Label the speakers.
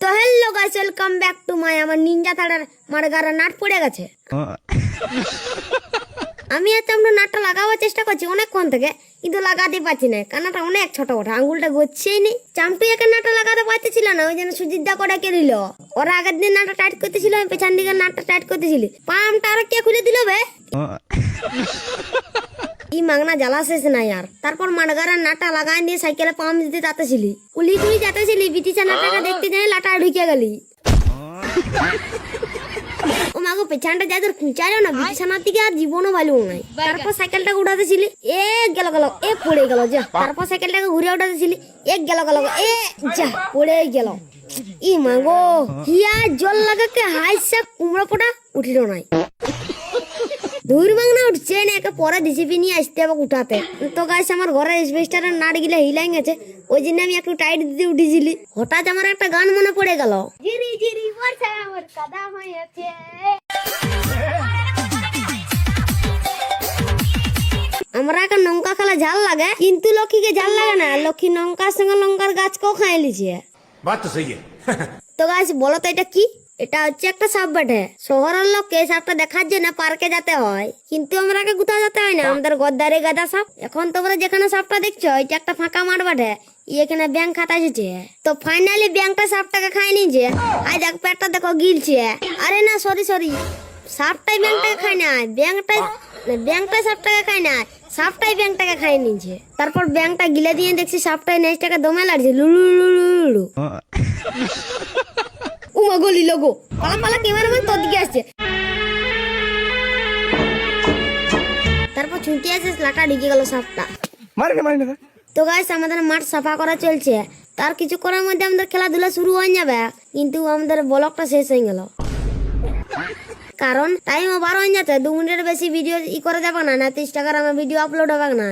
Speaker 1: তো hello guys, welcome back to my আমার Ninja থাড়ার মারগারা nut পড়ে গেছে। আমি এত আমরা নাটটা লাগাবার চেষ্টা করছি অনেকক্ষণ থেকে, কিন্তু লাগাতে পারছি না। কানাটা অনেক ছোট ওঠা, আঙুলটা গচ্ছেই নেই। চাম্পু একে নাটটা লাগাতে পারতেছিল না, ওই জন্য সুজিতদা করে কে দিল। ওরা আগের দিন নাটটা টাইট করতেছিল, আমি পেছন দিকে নাটটা টাইট করতেছিলি, পামটা আর কে খুলে দিল বে। ই মাগনা জ্বালা শেষ নাই আর। তারপর মাঠগাড়ার নাটটা লাগাই দিয়ে সাইকেলে পাম্প দিতে যাতেছিলি, কুলি কুলি যাতেছিলি, বিটিছা নাটটাকে দেখতে যাই লাটা ঢুকে গেলি। ও মাগো পেছনটা যাই তোর খুঁচাইলো না, বিটিছানার দিকে আর জীবনও ভালো নাই। তারপর সাইকেলটাকে উঠাতেছিলি, এ গেল এ পড়ে গেল যা। তারপর সাইকেলটাকে ঘুরে উঠাতেছিলি, এক গেল এ যা পড়ে গেল। ই মাগো হিয়া জল লাগাকে হাইসা কুমড়া পোটা উঠিল নাই। ধুর মাংনা উঠছে না, একে পরে ডিসিপি নিয়ে আসতে হবে উঠাতে। তো গাইস আমার ঘরের স্পেসটারের নাট গিলা হিলাই গেছে, ওই জন্য আমি একটু টাইট দিতে উঠেছিলি। হঠাৎ আমার একটা গান মনে পড়ে গেল, ঝিরি ঝিরি বর্ষা আমার কাদা হয়েছে। আমরা একটা লঙ্কা খেলা ঝাল লাগে, কিন্তু লক্ষ্মীকে ঝাল লাগে না। লক্ষ্মী লঙ্কার সঙ্গে লঙ্কার গাছকেও খাই লিছে। তো গাইস বলো তো এটা কি? এটা হচ্ছে একটা সাপ বটে। শহরের লোককে সাপটা দেখার জন্য পার্কে যেতে হয়, কিন্তু আমরা কোথাও যেতে হয় না, আমাদের গদ্দারে গাদা সাপ। এখন তোমরা যেখানে সাপটা দেখছো, এটা একটা ফাঁকা মাঠ বটে, এখানে ব্যাংক খাতা এসেছে। তো ফাইনালি ব্যাংকটা সাপটাকে খাই নিয়েছে। আই দেখ পেটটা দেখো গিলছে। আরে না সরি সাপটাই ব্যাংকটাকে খায় না, ব্যাংকটাই সাপটাকে খায় না, সাপটাই ব্যাংকটাকে খাই নিয়েছে। তারপর ব্যাংকটা গিলে দিয়ে দেখছি সাপটাই নেজটাকে দমে লাগছে লুলু লুলু। উমা গলি লোগো পালা ক্যামেরাম্যান তোর দিকে আসছে। তারপর ছুটে আসে লাটা ঢুকে গেল সাপটা। তো গাইস আমাদের মাঠ সাফা করা চলছে, তার কিছু করার মধ্যে আমাদের খেলাধুলা শুরু হয়ে যাবে, কিন্তু আমাদের ব্লগটা শেষ হয়ে গেল। কারণ টাইম ওভার হয়ে যাচ্ছে, 2 মিনিটের বেশি ভিডিও করা যাবে না, 30 টাকার আমার ভিডিও আপলোড হবে না।